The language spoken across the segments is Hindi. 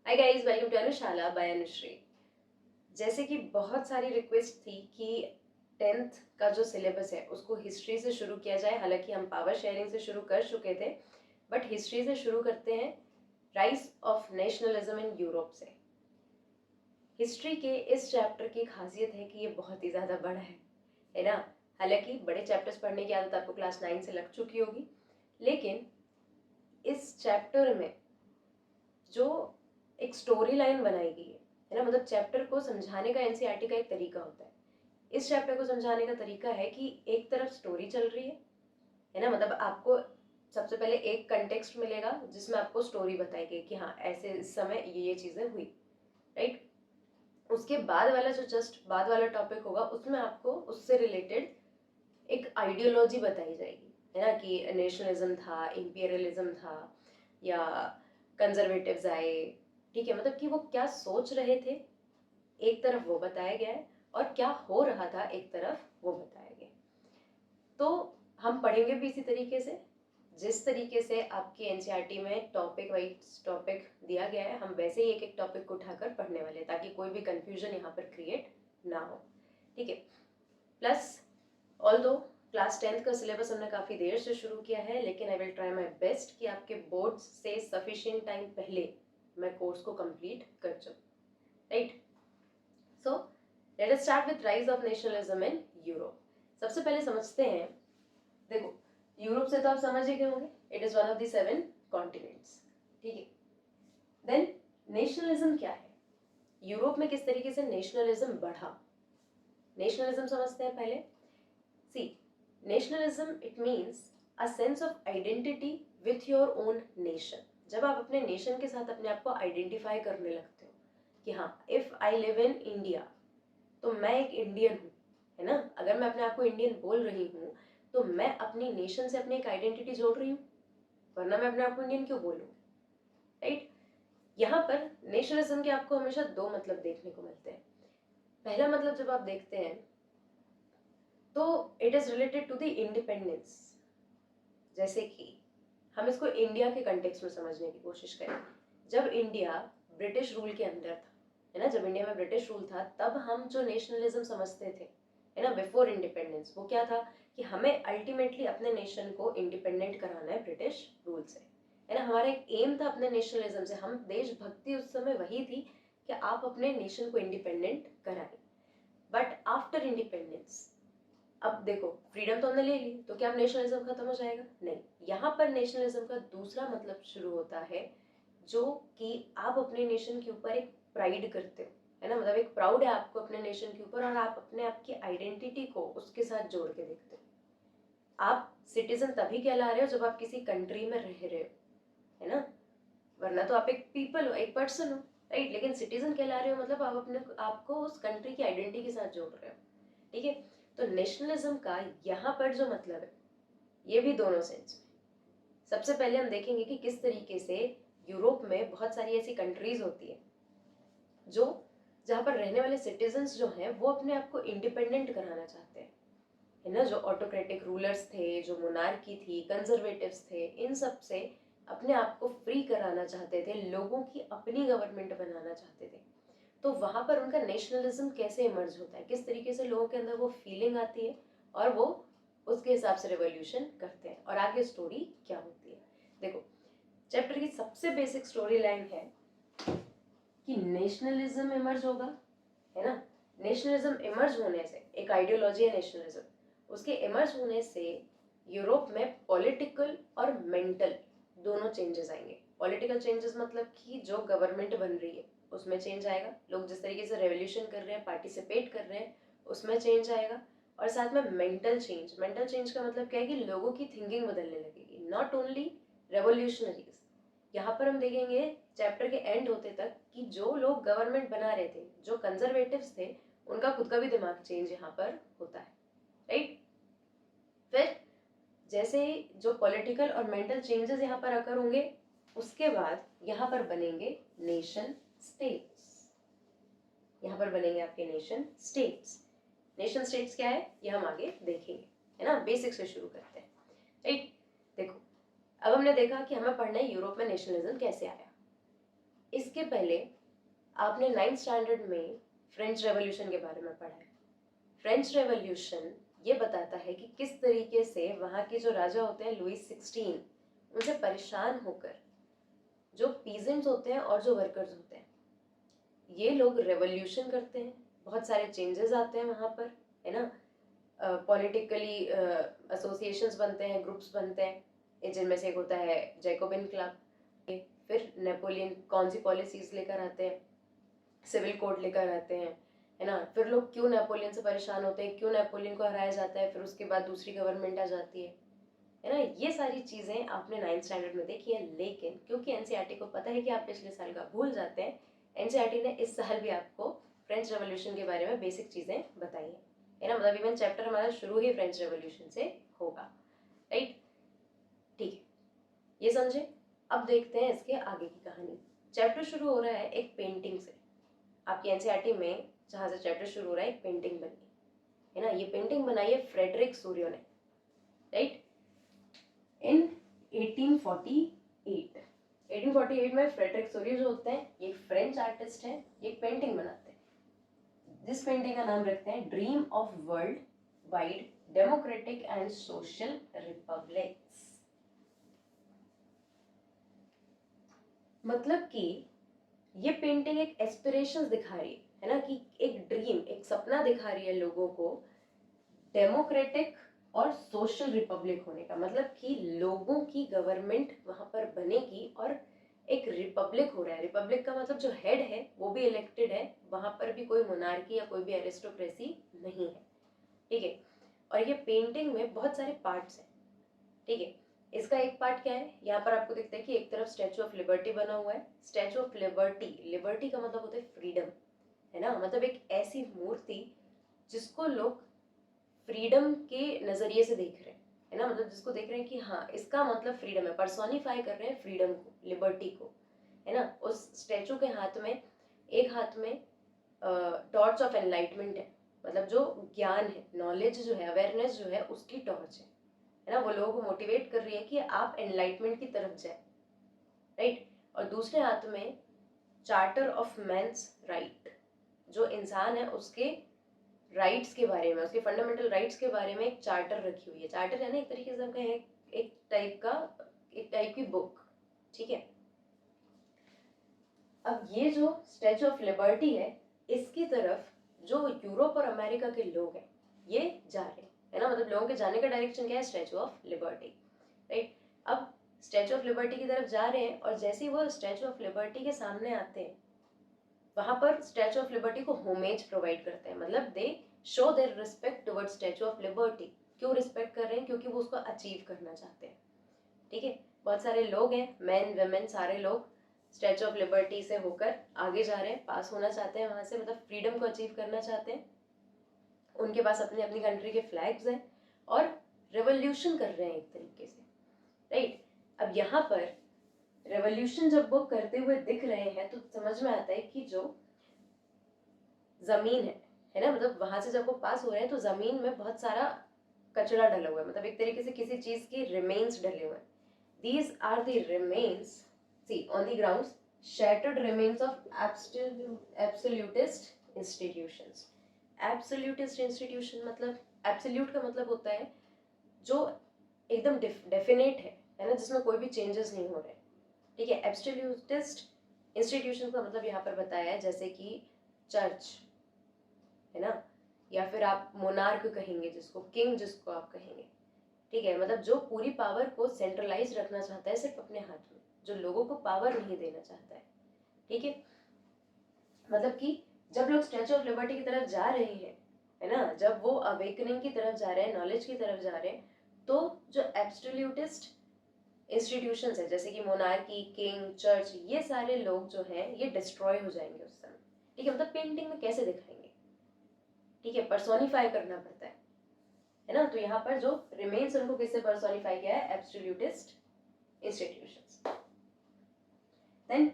Hi guys, welcome to Anushala by Anushree. जैसे कि बहुत सारी रिक्वेस्ट थी कि 10th का जो सिलेबस है उसको हिस्ट्री से शुरू किया जाए। हालांकि हम पावर शेयरिंग से शुरू कर चुके थे, बट हिस्ट्री से शुरू करते हैं। Rise of nationalism in Europe से। हिस्ट्री के इस चैप्टर की खासियत है कि ये बहुत ही ज़्यादा बड़ा है ना। हालांकि बड़े चैप्टर्स पढ़ने की आदत आपको क्लास 9 से लग चुकी होगी, लेकिन इस चैप्टर में जो एक स्टोरी लाइन बनाई गई है ना, मतलब चैप्टर को समझाने का एनसीईआरटी का एक तरीका होता है। इस चैप्टर को समझाने का तरीका है कि एक तरफ स्टोरी चल रही है ना, मतलब आपको सबसे पहले एक कंटेक्स्ट मिलेगा जिसमें आपको स्टोरी बताई गई कि हाँ ऐसे इस समय ये चीजें हुई, राइट। उसके बाद वाला जो जस्ट बाद वाला टॉपिक होगा उसमें आपको उससे रिलेटेड एक आइडियोलॉजी बताई जाएगी, है ना, कि नेशनलिज्म था, इंपीरियलिज्म था या कंजर्वेटिव्स आए। ठीक है, मतलब कि वो क्या सोच रहे थे एक तरफ वो बताया गया है, और क्या हो रहा था एक तरफ वो बताया गया। तो हम पढ़ेंगे भी इसी तरीके से, जिस तरीके से आपके एनसीईआरटी में टॉपिक वाइज टॉपिक दिया गया है, हम वैसे ही एक एक टॉपिक को उठाकर पढ़ने वाले हैं ताकि कोई भी कंफ्यूजन यहाँ पर क्रिएट ना हो। ठीक है। प्लस ऑल्दो क्लास 10th का सिलेबस हमने काफ़ी देर से शुरू किया है, लेकिन I will try my best कि आपके बोर्ड से सफिशिएंट टाइम पहले मैं कोर्स को कंप्लीट कर चुकूँ, right. So let us start with rise of nationalism in Europe. सबसे पहले समझते हैं। देखो, यूरोप से तो आप समझ ही गए होंगे, it is one of the 7 continents. ठीक है। देन नेशनलिज्म क्या है, यूरोप में किस तरीके से नेशनलिज्म बढ़ा। नेशनलिज्म समझते हैं पहले। See, nationalism it means a sense of identity with your own nation. जब आप अपने नेशन के साथ अपने आप को आइडेंटिफाई करने लगते हो कि हाँ, if I live in India तो मैं एक इंडियन हूँ, है ना। अगर मैं अपने आप को इंडियन बोल रही हूँ तो मैं अपनी नेशन से अपनी एक आइडेंटिटी जोड़ रही हूँ, वरना मैं अपने आप को इंडियन क्यों बोलूँ, राइट। यहाँ पर नेशनलिज्म के आपको हमेशा दो मतलब देखने को मिलते हैं। पहला मतलब जब आप देखते हैं तो it is related to the independence. जैसे कि हम इसको इंडिया के कंटेक्स्ट में समझने की कोशिश करें। जब इंडिया ब्रिटिश रूल के अंदर था, है ना, जब इंडिया में ब्रिटिश रूल था तब हम जो नेशनलिज्म समझते थे, है ना, बिफोर इंडिपेंडेंस, वो क्या था कि हमें अल्टीमेटली अपने नेशन को इंडिपेंडेंट कराना है ब्रिटिश रूल से, है ना। हमारा एक एम था अपने नेशनलिज्म से, हम देशभक्ति उस समय वही थी कि आप अपने नेशन को इंडिपेंडेंट कराएं। बट आफ्टर इंडिपेंडेंस, अब देखो फ्रीडम तो हमने ले ली, तो क्या अब नेशनलिज्म खत्म हो जाएगा? नहीं। यहाँ पर नेशनलिज्म का दूसरा मतलब शुरू होता है, जो कि आप अपने नेशन के ऊपर एक प्राइड करते हो, है ना, मतलब एक प्राउड है आपको अपने नेशन के ऊपर, और आप अपने आप की आइडेंटिटी को उसके साथ जोड़ के देखते हो। आप सिटीजन तभी कहला रहे हो जब आप किसी कंट्री में रह रहे हो, है ना, वरना तो आप एक पीपल हो, एक पर्सन हो, राइट। लेकिन सिटीजन कहला रहे हो मतलब आप अपने आपको उस कंट्री की आइडेंटिटी के साथ जोड़ रहे हो। ठीक है। तो नेशनलिज्म का यहाँ पर जो मतलब है, ये भी दोनों सेंस में। सबसे पहले हम देखेंगे कि किस तरीके से यूरोप में बहुत सारी ऐसी कंट्रीज होती है जो जहाँ पर रहने वाले सिटीजन्स जो हैं वो अपने आप को इंडिपेंडेंट कराना चाहते हैं, है ना। जो ऑटोक्रेटिक रूलर्स थे, जो मोनार्की थी, कंजर्वेटिव्स थे, इन सब से अपने आप को फ्री कराना चाहते थे, लोगों की अपनी गवर्नमेंट बनाना चाहते थे। तो वहां पर उनका नेशनलिज्म कैसे इमर्ज होता है, किस तरीके से लोगों के अंदर वो फीलिंग आती है और वो उसके हिसाब से रेवोल्यूशन करते हैं, और आगे स्टोरी क्या होती है। देखो, चैप्टर की सबसे बेसिक स्टोरी लाइन है कि नेशनलिज्म इमर्ज होगा, है ना। नेशनलिज्म इमर्ज होने से, एक आइडियोलॉजी है नेशनलिज्म, उसके इमर्ज होने से यूरोप में पॉलिटिकल और मेंटल दोनों चेंजेस आएंगे। पॉलिटिकल चेंजेस मतलब कि जो गवर्नमेंट बन रही है उसमें चेंज आएगा, लोग जिस तरीके से रेवोल्यूशन कर रहे हैं, पार्टिसिपेट कर रहे हैं, उसमें चेंज आएगा। और साथ में मेंटल चेंज, मेंटल चेंज का मतलब क्या है कि लोगों की थिंकिंग बदलने लगेगी, नॉट ओनली रेवोल्यूशनरीज। यहाँ पर हम देखेंगे चैप्टर के एंड होते तक कि जो लोग गवर्नमेंट बना रहे थे, जो कंजर्वेटिव्स थे, उनका खुद का भी दिमाग चेंज यहाँ पर होता है, राइट। फिर जैसे ही जो पॉलिटिकल और मेंटल चेंजेस यहाँ पर अकर होंगे, उसके बाद यहाँ पर बनेंगे नेशन स्टेट्स। यहाँ पर बनेंगे आपके नेशन स्टेट्स। नेशन स्टेट्स क्या है ये हम आगे देखेंगे, है ना। बेसिक से शुरू करते हैं, राइट। देखो, अब हमने देखा कि हमें पढ़ना है यूरोप में नेशनलिज्म कैसे आया। इसके पहले आपने 9th स्टैंडर्ड में फ्रेंच रेवोल्यूशन के बारे में पढ़ा है। फ्रेंच रेवोल्यूशन ये बताता है कि किस तरीके से वहाँ के जो राजा होते हैं लुइस 16, उनसे परेशान होकर जो पीजेंट्स होते हैं और जो वर्कर्स होते हैं, ये लोग रेवोल्यूशन करते हैं, बहुत सारे चेंजेस आते हैं वहाँ पर, है ना। पॉलिटिकली एसोसिएशंस बनते हैं, ग्रुप्स बनते हैं, जिनमें से एक होता है जैकोबिन क्लब। फिर नेपोलियन कौन सी पॉलिसीज लेकर आते हैं, सिविल कोड लेकर आते हैं, है ना। फिर लोग क्यों नेपोलियन से परेशान होते हैं, क्यों नेपोलियन को हराया जाता है, फिर उसके बाद दूसरी गवर्नमेंट आ जाती है ना। ये सारी चीज़ें आपने 9th स्टैंडर्ड में देखी है, लेकिन क्योंकि एनसीईआरटी को पता है कि आप पिछले साल का भूल जाते हैं, एनसीईआरटी ने इस साल भी आपको फ्रेंच रेवोल्यूशन के बारे में बेसिक चीज़ें बताई है ना। मतलब इवन चैप्टर हमारा शुरू ही फ्रेंच रेवोल्यूशन से होगा, राइट। ठीक है, ये समझे। अब देखते हैं इसके आगे की कहानी। चैप्टर शुरू हो रहा है एक पेंटिंग से। आपकी एनसीईआरटी में जहाँ से चैप्टर शुरू हो रहा है एक पेंटिंग बनी है ना। ये पेंटिंग बनाई है फ्रेडरिक सूरियो ने, राइट, इन 1848। 1848 में फ्रेडरिक सूरियो जो होते हैं, ये फ्रेंच आर्टिस्ट हैं, ये पेंटिंग बनाते हैं, जिस पेंटिंग का नाम रखते हैं dream of world wide democratic and social republics. मतलब कि ये पेंटिंग एक एस्पिरेशंस दिखा रही है ना, कि एक ड्रीम, एक सपना दिखा रही है लोगों को डेमोक्रेटिक और सोशल रिपब्लिक होने का। मतलब कि लोगों की गवर्नमेंट वहां पर बनेगी और एक रिपब्लिक हो रहा है। रिपब्लिक का मतलब जो हेड है वो भी इलेक्टेड है, वहां पर भी कोई मोनार्की या कोई भी एरिस्टोक्रेसी नहीं है, ठीक है। और ये पेंटिंग में बहुत सारे पार्ट्स हैं, ठीक है। इसका एक पार्ट क्या है, यहाँ पर आपको दिखता है कि एक तरफ स्टैचू ऑफ लिबर्टी बना हुआ है। स्टैचू ऑफ लिबर्टी, लिबर्टी का मतलब होता है फ्रीडम, है ना। मतलब एक ऐसी मूर्ति जिसको लोग फ्रीडम के नजरिए से देख रहे हैं, है ना। मतलब जिसको देख रहे हैं कि हाँ, इसका मतलब फ्रीडम है, पर्सोनिफाई कर रहे हैं फ्रीडम को, लिबर्टी को, है ना। उस स्टैचू के हाथ में, एक हाथ में टॉर्च ऑफ एनलाइटमेंट है, मतलब जो ज्ञान है, नॉलेज जो है, अवेयरनेस जो है, उसकी टॉर्च है ना। वो लोगों को मोटिवेट कर रही है कि आप एनलाइटमेंट की तरफ जाए, राइट। और दूसरे हाथ में चार्टर ऑफ मैन्स राइट, जो इंसान है उसके राइट्स के बारे में, उसके फंडामेंटल राइट्स के बारे में एक चार्टर रखी हुई है। चार्टर है ना, एक तरीके से हम कहें एक टाइप की बुक, ठीक है। अब ये जो स्टैचू ऑफ लिबर्टी है, इसकी तरफ जो यूरोप और अमेरिका के लोग हैं ये जा रहे हैं, है ना। मतलब लोगों के जाने का डायरेक्शन क्या है, स्टैचू ऑफ लिबर्टी, राइट। अब स्टैचू ऑफ लिबर्टी की तरफ जा रहे हैं, और जैसे ही वो स्टैचू ऑफ लिबर्टी के सामने आते हैं, वहां पर स्टैचू ऑफ लिबर्टी को होमेज प्रोवाइड करते हैं। मतलब दे show their respect toward statue of liberty. क्यों रिस्पेक्ट कर रहे हैं, क्योंकि वो उसको अचीव करना चाहते हैं, ठीक है। बहुत सारे लोग हैं, मैन वेमेन सारे लोग स्टैचू ऑफ लिबर्टी से होकर आगे जा रहे हैं, पास होना चाहते हैं वहां से, मतलब फ्रीडम को अचीव करना चाहते हैं। उनके पास अपनी अपनी कंट्री के फ्लैग्स हैं और रेवोल्यूशन कर रहे हैं एक तरीके से, राइट। अब यहाँ पर रेवोल्यूशन जब वो करते हुए दिख रहे हैं तो समझ में आता है कि जो जमीन है ना, मतलब वहां से जब वो पास हो रहे हैं तो जमीन में बहुत सारा कचरा डला हुआ है, मतलब एक तरीके से किसी चीज के रिमेन्स डले हुए हैं। These are the remains, see on the grounds, shattered remains of absolutist institutions। Absolutist institution मतलब, एब्सोल्यूट का मतलब होता है जो एकदम डेफिनेट है ना, जिसमें कोई भी चेंजेस नहीं हो रहे, ठीक है। एब्सोल्यूटिस्ट इंस्टीट्यूशन का मतलब यहाँ पर बताया है, जैसे कि चर्च, है ना, या फिर आप मोनार्क कहेंगे जिसको, किंग जिसको आप कहेंगे, ठीक है। मतलब जो पूरी पावर को सेंट्रलाइज रखना चाहता है सिर्फ अपने हाथ में, जो लोगों को पावर नहीं देना चाहता है, ठीक है। मतलब कि जब लोग स्टैचू ऑफ लिबर्टी की तरफ जा रहे हैं, है ना, जब वो अवेकनिंग की तरफ जा रहे हैं, नॉलेज की तरफ जा रहे हैं, तो जो एब्सोल्यूटिस्ट इंस्टीट्यूशंस है जैसे कि मोनार्की, किंग, चर्च, ये सारे लोग जो हैं ये डिस्ट्रॉय हो जाएंगे उस समय, ठीक है। मतलब पेंटिंग में कैसे दिखाएंगे, ठीक है, पर्सोनिफाई करना पड़ता है ना। तो यहाँ पर जो रिमेन्स उनको किससे पर्सोनिफाई किया है, absolutist institutions. Then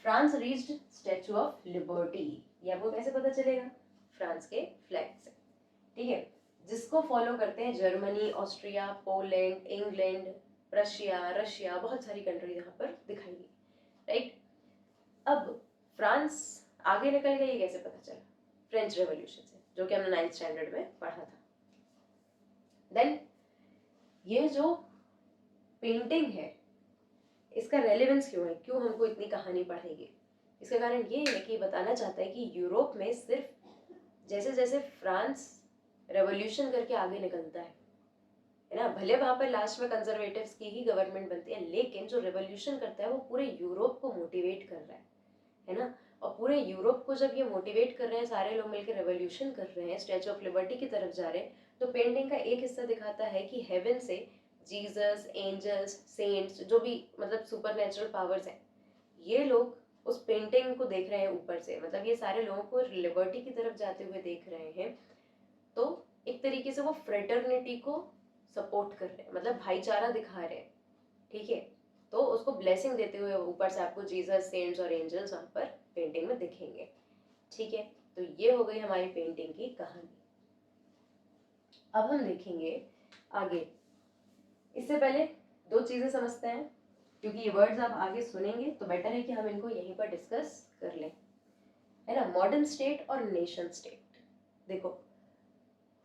France reached Statue of Liberty, ये आपको कैसे पता चलेगा, फ्रांस के फ्लैग से, ठीक है। जिसको फॉलो करते हैं Germany, Austria, Poland, England, Russia, बहुत सारी कंट्री यहाँ पर दिखाई दी, राइट। फ्रांस आगे निकल गया ये कैसे पता चला? फ्रेंच रेवोल्यूशन से, जो कि हमने 9th स्टैंडर्ड में पढ़ा था। देन ये जो पेंटिंग है इसका रेलेवेंस क्यों है, क्यों हमको इतनी कहानी पढ़ेगी? इसका कारण ये है कि बताना चाहता है कि यूरोप में सिर्फ जैसे जैसे फ्रांस रेवोल्यूशन करके आगे निकलता है ना, भले वहां पर लास्ट में कंजर्वेटिव्स की ही गवर्नमेंट बनती है, लेकिन जो रेवोल्यूशन करता है वो पूरे यूरोप को मोटिवेट कर रहा है ना। और पूरे यूरोप को जब ये मोटिवेट कर रहे हैं, सारे लोग मिलकर रेवोल्यूशन कर रहे हैं, स्टैचू ऑफ लिबर्टी की तरफ जा रहे हैं, तो पेंटिंग का एक हिस्सा दिखाता है कि हेवन से जीसस, एंजल्स, सेंट्स, जो भी मतलब सुपर नेचुरल पावर्स हैं, ये लोग उस पेंटिंग को देख रहे हैं ऊपर से, मतलब ये सारे लोगों को लिबर्टी की तरफ जाते हुए देख रहे हैं। तो एक तरीके से वो फ्रेटर्निटी को सपोर्ट कर रहे हैं, मतलब भाईचारा दिखा रहे हैं, ठीक है। तो उसको ब्लेसिंग देते हुए ऊपर से आपको जीसस, सेंट्स और एंजल्स वहां पर पेंटिंग में दिखेंगे, ठीक है। तो ये हो गई हमारी पेंटिंग की कहानी। अब हम देखेंगे आगे। इससे पहले दो चीजें समझते हैं, क्योंकि ये वर्ड्स आप आगे सुनेंगे तो बेटर है कि हम इनको यहीं पर डिस्कस कर लें, है ना। मॉडर्न स्टेट और नेशन स्टेट। देखो,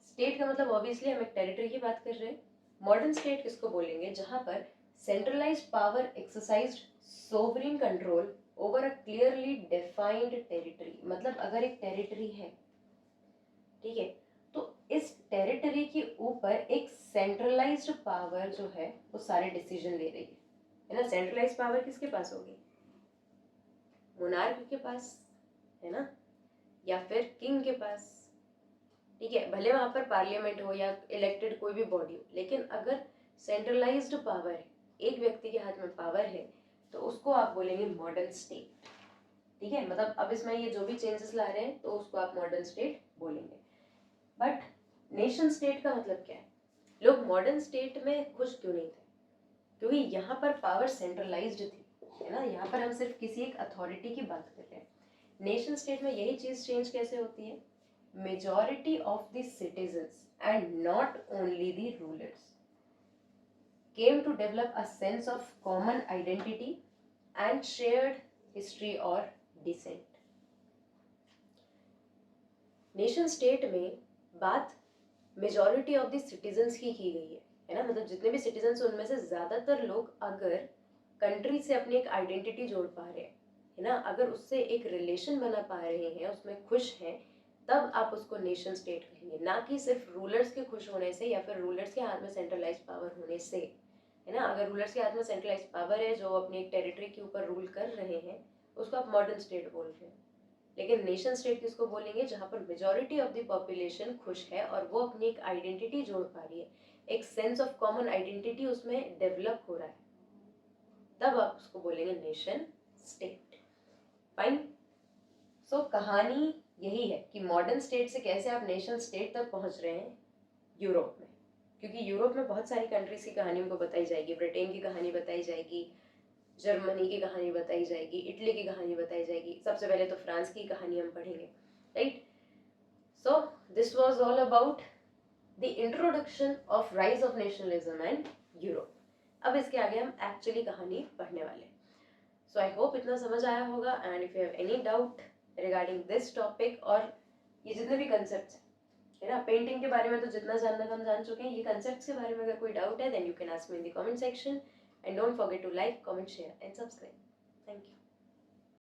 स्टेट का मतलब ऑब्वियसली हम एक टेरिटरी की बात कर रहे हैं। मॉडर्न स्टेट किसको बोलेंगे? जहां पर centralised power exercised sovereign control over a clearly defined territory. मतलब अगर एक टेरिटरी है, ठीक है, तो इस टेरिटरी के ऊपर एक सेंट्रलाइज्ड पावर जो है वो सारे डिसीजन ले रही है ना। सेंट्रलाइज्ड पावर किसके पास होगी? मोनार्क के पास, है ना, या फिर किंग के पास, ठीक है। भले वहां पर पार्लियामेंट हो या इलेक्टेड कोई भी बॉडी हो, लेकिन अगर सेंट्रलाइज्ड पावर है, एक व्यक्ति के हाथ में पावर है, तो उसको आप बोलेंगे मॉडर्न स्टेट, ठीक है। मतलब अब इसमें ये जो भी चेंजेस ला रहे हैं तो उसको आप मॉडर्न स्टेट बोलेंगे। बट नेशन स्टेट का मतलब क्या है? लोग मॉडर्न स्टेट में खुश क्यों नहीं थे? क्योंकि यहाँ पर पावर सेंट्रलाइज्ड थी, है ना। यहाँ पर हम सिर्फ किसी एक अथॉरिटी की बात कर रहे हैं। नेशन स्टेट में यही चीज चेंज कैसे होती है? Majority of the citizens and not only the rulers came to develop a sense of common identity and shared history or descent. Nation state में बात मेजॉरिटी ऑफ द सिटीजन्स की गई है ना। मतलब जितने भी सिटीजन्स उनमें से ज्यादातर लोग अगर कंट्री से अपनी एक आइडेंटिटी जोड़ पा रहे हैं, है ना, अगर उससे एक रिलेशन बना पा रहे हैं, उसमें खुश हैं, तब आप उसको नेशन स्टेट कहेंगे, ना कि सिर्फ रूलर्स के खुश होने से या फिर रूलर्स के हाथ में सेंट्रलाइज पावर होने से, है ना। अगर रूलर्स के हाथ में सेंट्रलाइज पावर है जो अपनी एक टेरिटरी के ऊपर रूल कर रहे हैं, उसको आप मॉडर्न स्टेट बोल रहे हैं। लेकिन नेशन स्टेट किसको बोलेंगे? जहां पर मेजॉरिटी ऑफ द पॉपुलेशन खुश है और वो अपनी एक आइडेंटिटी जोड़ पा रही है, एक सेंस ऑफ कॉमन आइडेंटिटी उसमें डेवलप हो रहा है, तब आप उसको बोलेंगे नेशन स्टेट। फाइन। सो कहानी यही है कि मॉडर्न स्टेट से कैसे आप नेशन स्टेट तक पहुंच रहे हैं यूरोप में, क्योंकि यूरोप में बहुत सारी कंट्रीज की कहानी हमको बताई जाएगी। ब्रिटेन की कहानी बताई जाएगी, जर्मनी की कहानी बताई जाएगी, इटली की कहानी बताई जाएगी, सबसे पहले तो फ्रांस की कहानी हम पढ़ेंगे, right. So this was all about the introduction of rise of nationalism and Europe. अब इसके आगे हम एक्चुअली कहानी पढ़ने वाले हैं। सो आई होप इतना समझ आया होगा। And if you have any doubt regarding this topic और ये जितने भी कंसेप्ट है ना, पेंटिंग के बारे में तो जितना जानना था हम जान चुके हैं, ये कंसेप्ट्स के बारे में अगर कोई डाउट है then you can ask me in the comment section and don't forget to like, comment, share and subscribe. Thank you.